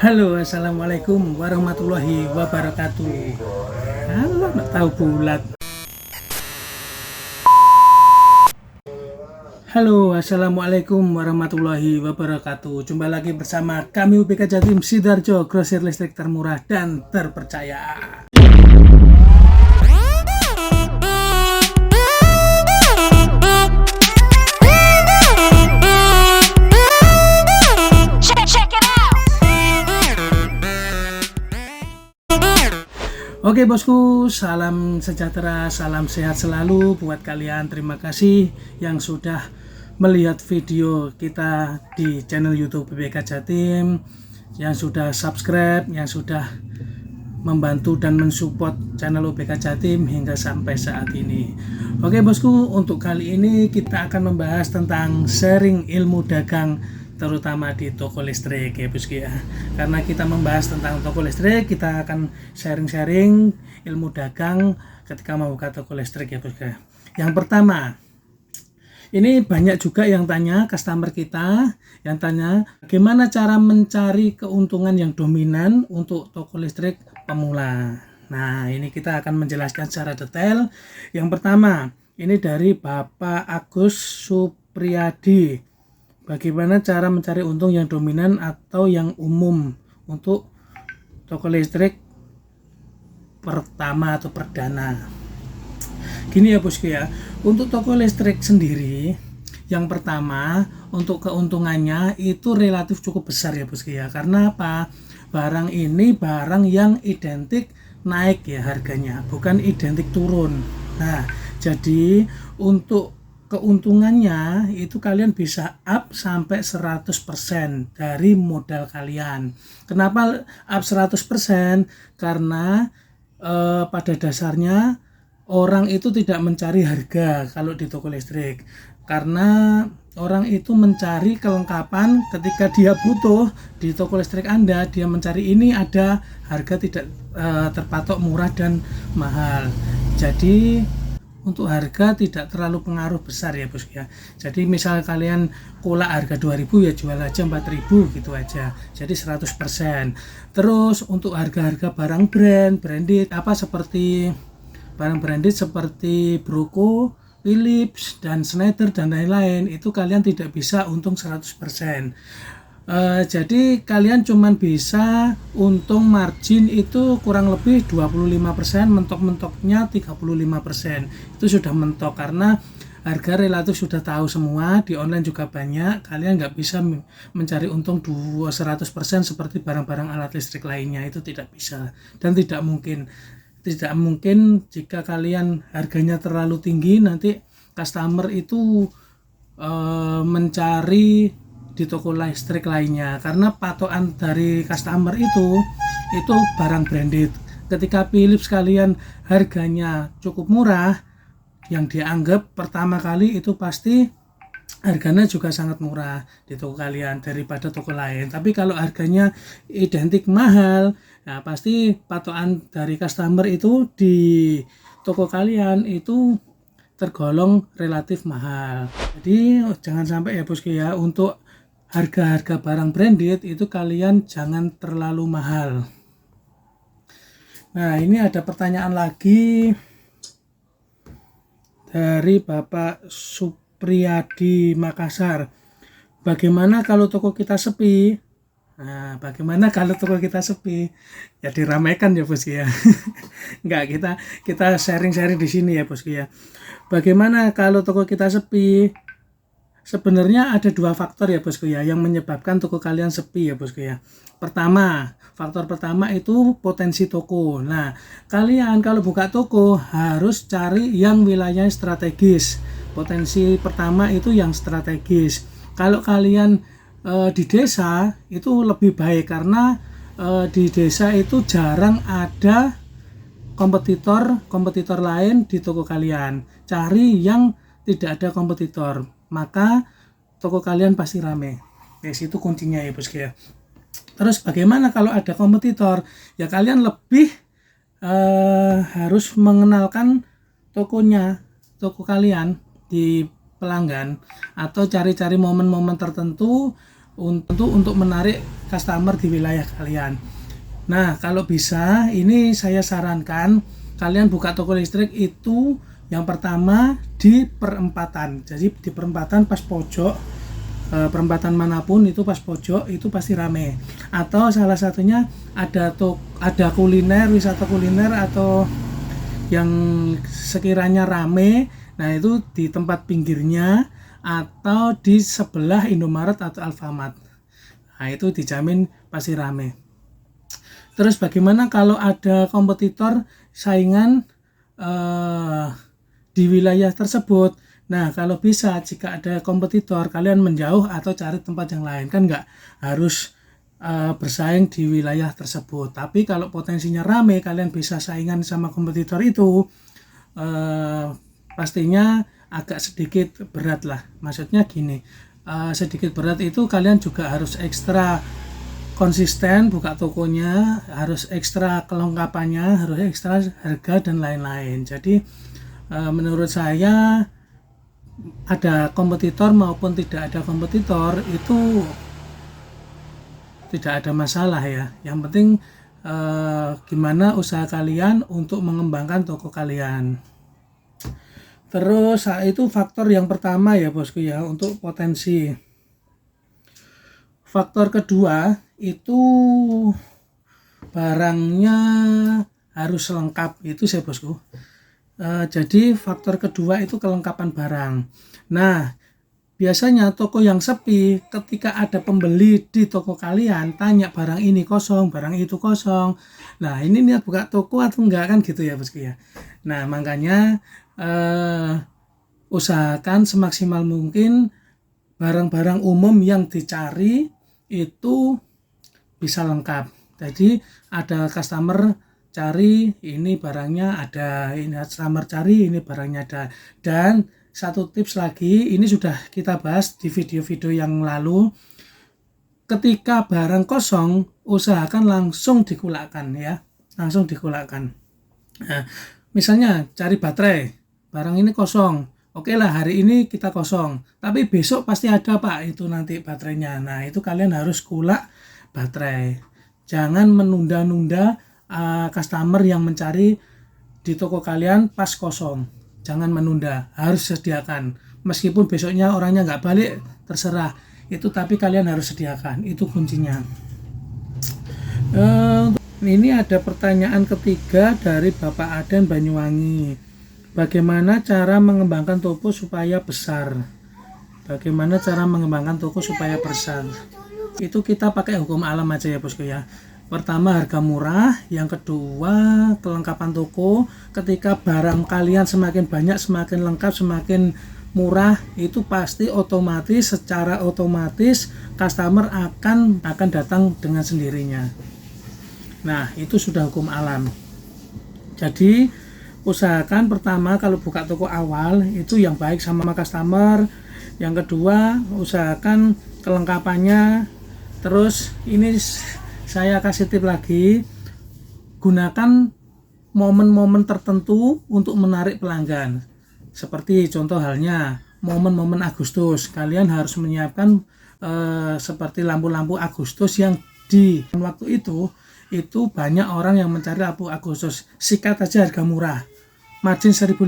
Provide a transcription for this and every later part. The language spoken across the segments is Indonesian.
Halo, assalamualaikum warahmatullahi wabarakatuh. Halo, nggak tahu bulat. Halo, assalamualaikum warahmatullahi wabarakatuh. Jumpa lagi bersama kami UPK Jatim Sidoarjo, grosir listrik termurah dan terpercaya. Oke bosku, salam sejahtera, salam sehat selalu buat kalian. Terima kasih yang sudah melihat video kita di channel YouTube UPK Jatim, yang sudah subscribe, yang sudah membantu dan mensupport channel UPK Jatim hingga sampai saat ini. Oke bosku, untuk kali ini kita akan membahas tentang sharing ilmu dagang, terutama di toko listrik ya bosku ya. Karena kita membahas tentang toko listrik, kita akan sharing-sharing ilmu dagang ketika membuka toko listrik ya bosku ya. Yang pertama, ini banyak juga yang tanya, customer kita yang tanya bagaimana cara mencari keuntungan yang dominan untuk toko listrik pemula. Nah, ini kita akan menjelaskan secara detail. Yang pertama, ini dari Bapak Agus Supriyadi. Bagaimana cara mencari untung yang dominan atau yang umum untuk toko listrik pertama atau perdana. Gini ya bosku ya, untuk toko listrik sendiri, yang pertama untuk keuntungannya itu relatif cukup besar ya bosku ya. Karena apa? Barang ini barang yang identik naik ya harganya, bukan identik turun. Nah, jadi untuk keuntungannya itu kalian bisa up sampai 100% dari modal kalian. Kenapa up 100%? Karena pada dasarnya orang itu tidak mencari harga kalau di toko listrik. Karena orang itu mencari kelengkapan ketika dia butuh di toko listrik Anda, dia mencari ini ada harga tidak terpatok murah dan mahal. Jadi untuk harga tidak terlalu pengaruh besar ya bos ya. Jadi misal kalian kolak harga 2000 ya jual aja 4000 gitu aja. Jadi 100%. Terus untuk harga-harga barang branded apa seperti barang branded seperti Broco, Philips dan Schneider dan lain-lain, itu kalian tidak bisa untung 100%. Jadi kalian cuman bisa untung margin itu kurang lebih 25%, mentok-mentoknya 35%. Itu sudah mentok karena harga relatif sudah tahu semua, di online juga banyak. Kalian nggak bisa mencari untung 100% seperti barang-barang alat listrik lainnya, itu tidak bisa dan tidak mungkin jika kalian harganya terlalu tinggi, nanti customer itu mencari di toko listrik lainnya, karena patokan dari customer itu barang branded. Ketika Philips kalian harganya cukup murah, yang dianggap pertama kali itu pasti harganya juga sangat murah di toko kalian daripada toko lain. Tapi kalau harganya identik mahal, nah pasti patokan dari customer itu di toko kalian itu tergolong relatif mahal. Jadi jangan sampai ya bosku ya, untuk harga-harga barang branded itu kalian jangan terlalu mahal. Nah, ini ada pertanyaan lagi dari Bapak Supriyadi Makassar. Bagaimana kalau toko kita sepi? Nah, bagaimana kalau toko kita sepi? Ya diramaikan ya bosku ya. Enggak, kita sharing-sharing di sini ya bosku ya. Bagaimana kalau toko kita sepi? Sebenarnya ada dua faktor ya bosku ya yang menyebabkan toko kalian sepi ya bosku ya. Faktor pertama itu potensi toko. Nah, kalian kalau buka toko harus cari yang wilayah strategis. Potensi pertama itu yang strategis. Kalau kalian di desa itu lebih baik, karena di desa itu jarang ada kompetitor lain di toko kalian. Cari yang tidak ada kompetitor, maka toko kalian pasti rame. Di situ kuncinya ya bosku ya. Terus bagaimana kalau ada kompetitor? Ya kalian lebih harus mengenalkan toko kalian di pelanggan, atau cari-cari momen-momen tertentu untuk menarik customer di wilayah kalian. Nah, kalau bisa ini saya sarankan kalian buka toko listrik itu yang pertama di perempatan. Jadi di perempatan pas pojok, perempatan manapun itu pas pojok itu pasti rame. Atau salah satunya ada kuliner, wisata kuliner atau yang sekiranya rame, nah itu di tempat pinggirnya atau di sebelah Indomaret atau Alfamart. Nah, itu dijamin pasti rame. Terus bagaimana kalau ada kompetitor saingan di wilayah tersebut? Nah, kalau bisa jika ada kompetitor kalian menjauh atau cari tempat yang lain, kan nggak harus bersaing di wilayah tersebut. Tapi kalau potensinya rame, kalian bisa saingan sama kompetitor itu, pastinya agak sedikit berat lah. Maksudnya gini, sedikit berat itu kalian juga harus ekstra konsisten buka tokonya, harus ekstra kelengkapannya, harus ekstra harga dan lain-lain. Jadi menurut saya ada kompetitor maupun tidak ada kompetitor itu tidak ada masalah ya. Yang penting gimana usaha kalian untuk mengembangkan toko kalian. Terus itu faktor yang pertama ya bosku ya, untuk potensi. Faktor kedua itu barangnya harus lengkap, itu saya bosku. Jadi faktor kedua itu kelengkapan barang. Nah, biasanya toko yang sepi, ketika ada pembeli di toko kalian tanya barang ini kosong, barang itu kosong. Nah, ini niat buka toko atau enggak kan gitu ya bosku ya. Nah, makanya usahakan semaksimal mungkin barang-barang umum yang dicari itu bisa lengkap. Jadi ada customer cari ini barangnya ada, ini customer cari ini barangnya ada. Dan satu tips lagi, ini sudah kita bahas di video-video yang lalu, ketika barang kosong usahakan langsung dikulakkan ya, langsung dikulakkan. Nah, misalnya cari baterai, barang ini kosong, oke lah hari ini kita kosong, tapi besok pasti ada pak itu nanti baterainya. Nah itu kalian harus kulak baterai, jangan menunda-nunda customer yang mencari di toko kalian pas kosong. Jangan menunda, harus sediakan. Meskipun besoknya orangnya nggak balik, terserah itu, tapi kalian harus sediakan, itu kuncinya. Ini ada pertanyaan ketiga dari Bapak Aden Banyuwangi. Bagaimana cara mengembangkan toko supaya besar? Bagaimana cara mengembangkan toko supaya besar? Itu kita pakai hukum alam aja ya bosku ya. Pertama harga murah, yang kedua kelengkapan toko. Ketika barang kalian semakin banyak, semakin lengkap, semakin murah, itu pasti otomatis, secara otomatis customer akan datang dengan sendirinya. Nah itu sudah hukum alam. Jadi usahakan pertama kalau buka toko awal itu yang baik sama customer. Yang kedua usahakan kelengkapannya. Terus ini saya kasih tip lagi, gunakan momen-momen tertentu untuk menarik pelanggan. Seperti contoh halnya momen-momen Agustus, kalian harus menyiapkan seperti lampu-lampu Agustus yang di waktu itu banyak orang yang mencari lampu Agustus. Sikat aja harga murah, margin 1.500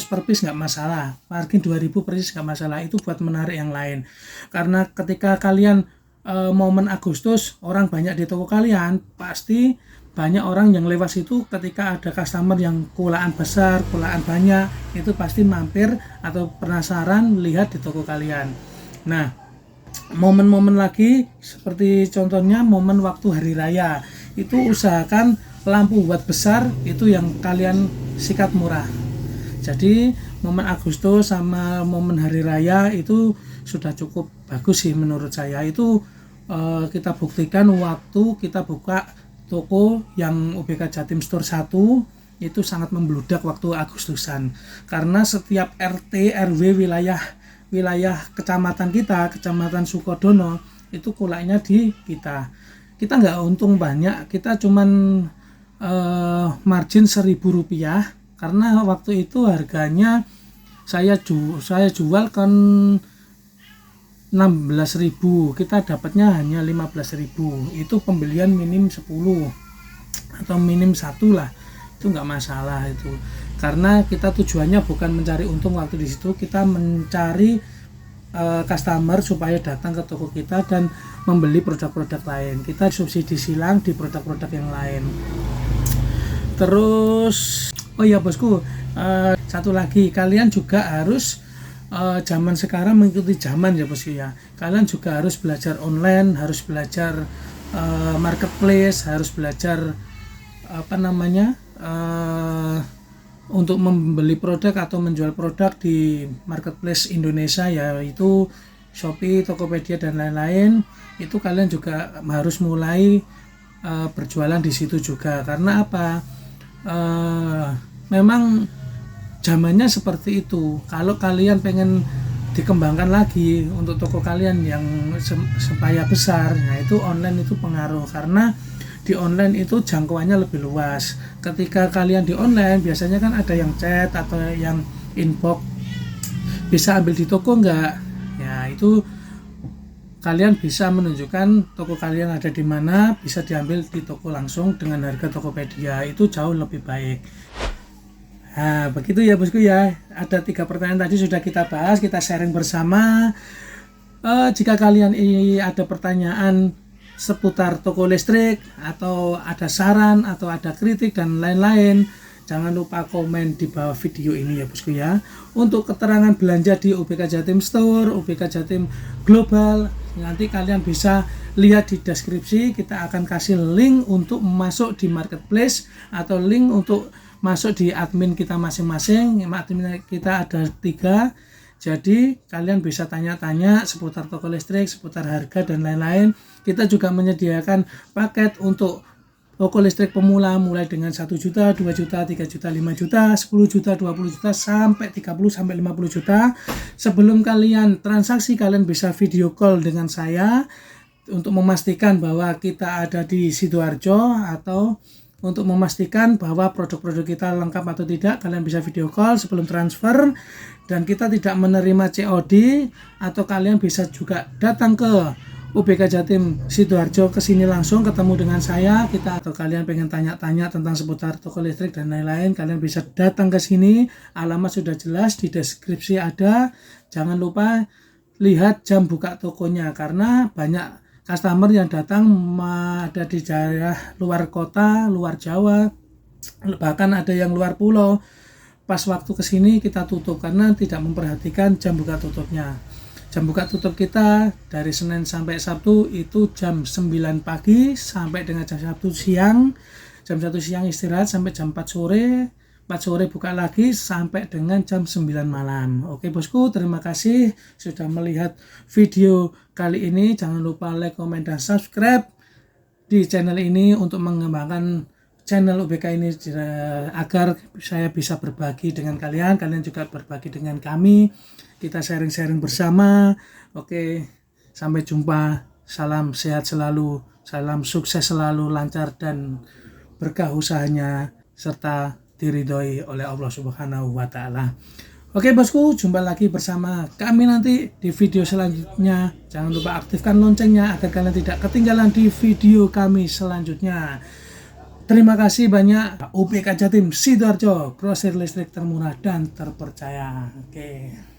per piece nggak masalah, margin 2.000 per piece nggak masalah, itu buat menarik yang lain. Karena ketika kalian momen Agustus orang banyak di toko kalian, pasti banyak orang yang lewat situ. Ketika ada customer yang kulaan besar, kulaan banyak, itu pasti mampir atau penasaran lihat di toko kalian. Nah momen-momen lagi seperti contohnya momen waktu hari raya, itu usahakan lampu buat besar itu yang kalian sikat murah. Jadi momen Agustus sama momen hari raya itu sudah cukup bagus sih menurut saya. Itu kita buktikan waktu kita buka toko yang UBK Jatim Store 1 itu sangat membludak waktu Agustusan, karena setiap RT RW wilayah kecamatan kita, Kecamatan Sukodono, itu kulaknya di kita nggak untung banyak, kita cuman margin Rp1.000, karena waktu itu harganya saya jual kan 16.000, kita dapatnya hanya 15.000. Itu pembelian minim 10 atau minim 1 lah, itu nggak masalah itu, karena kita tujuannya bukan mencari untung waktu di situ, kita mencari customer supaya datang ke toko kita dan membeli produk-produk lain. Kita subsidi silang di produk-produk yang lain. Terus oh ya bosku, satu lagi, kalian juga harus zaman sekarang mengikuti zaman ya bosku ya. Kalian juga harus belajar online, harus belajar marketplace, harus belajar untuk membeli produk atau menjual produk di marketplace Indonesia, yaitu Shopee, Tokopedia dan lain-lain. Itu kalian juga harus mulai berjualan di situ juga, karena apa? Memang zamannya seperti itu. Kalau kalian pengen dikembangkan lagi untuk toko kalian yang supaya besar, nah itu online itu pengaruh, karena di online itu jangkauannya lebih luas. Ketika kalian di online biasanya kan ada yang chat atau yang inbox, bisa ambil di toko enggak? Ya itu kalian bisa menunjukkan toko kalian ada di mana, bisa diambil di toko langsung dengan harga Tokopedia, itu jauh lebih baik. Nah begitu ya bosku ya, ada 3 pertanyaan tadi sudah kita bahas, kita sharing bersama. Jika kalian ada pertanyaan seputar toko listrik, atau ada saran, atau ada kritik dan lain-lain, jangan lupa komen di bawah video ini ya bosku ya. Untuk keterangan belanja di UBK Jatim Store, UBK Jatim Global, nanti kalian bisa lihat di deskripsi. Kita akan kasih link untuk masuk di marketplace atau link untuk masuk di admin kita masing-masing. Admin kita ada 3, jadi kalian bisa tanya-tanya seputar toko listrik, seputar harga dan lain-lain. Kita juga menyediakan paket untuk toko listrik pemula mulai dengan 1 juta, 2 juta, 3 juta, 5 juta, 10 juta, 20 juta, sampai 30 sampai 50 juta. Sebelum kalian transaksi, kalian bisa video call dengan saya untuk memastikan bahwa kita ada di Sidoarjo, atau untuk memastikan bahwa produk-produk kita lengkap atau tidak. Kalian bisa video call sebelum transfer, dan kita tidak menerima COD. Atau kalian bisa juga datang ke UBK Jatim Sidoarjo, kesini langsung ketemu dengan saya kita, atau kalian pengen tanya-tanya tentang seputar toko listrik dan lain-lain, kalian bisa datang ke sini. Alamat sudah jelas di deskripsi ada. Jangan lupa lihat jam buka tokonya, karena banyak customer yang datang ada di daerah luar kota, luar Jawa, bahkan ada yang luar pulau. Pas waktu kesini kita tutup karena tidak memperhatikan jam buka tutupnya. Jam buka tutup kita dari Senin sampai Sabtu itu jam 9 pagi sampai dengan jam 1 siang. Jam 1 siang istirahat sampai jam 4 sore. 4 sore buka lagi sampai dengan jam 9 malam. Oke bosku, terima kasih sudah melihat video kali ini. Jangan lupa like, komen, dan subscribe di channel ini untuk mengembangkan channel UBK ini agar saya bisa berbagi dengan kalian. Kalian juga berbagi dengan kami. Kita sharing-sharing bersama. Oke, sampai jumpa. Salam sehat selalu, salam sukses selalu, lancar dan berkah usahanya, serta diridhoi oleh Allah Subhanahu wa Ta'ala. Oke bosku, jumpa lagi bersama kami nanti di video selanjutnya. Jangan lupa aktifkan loncengnya agar kalian tidak ketinggalan di video kami selanjutnya. Terima kasih banyak. UBK Jatim Sidoarjo, grosir listrik termurah dan terpercaya. Oke.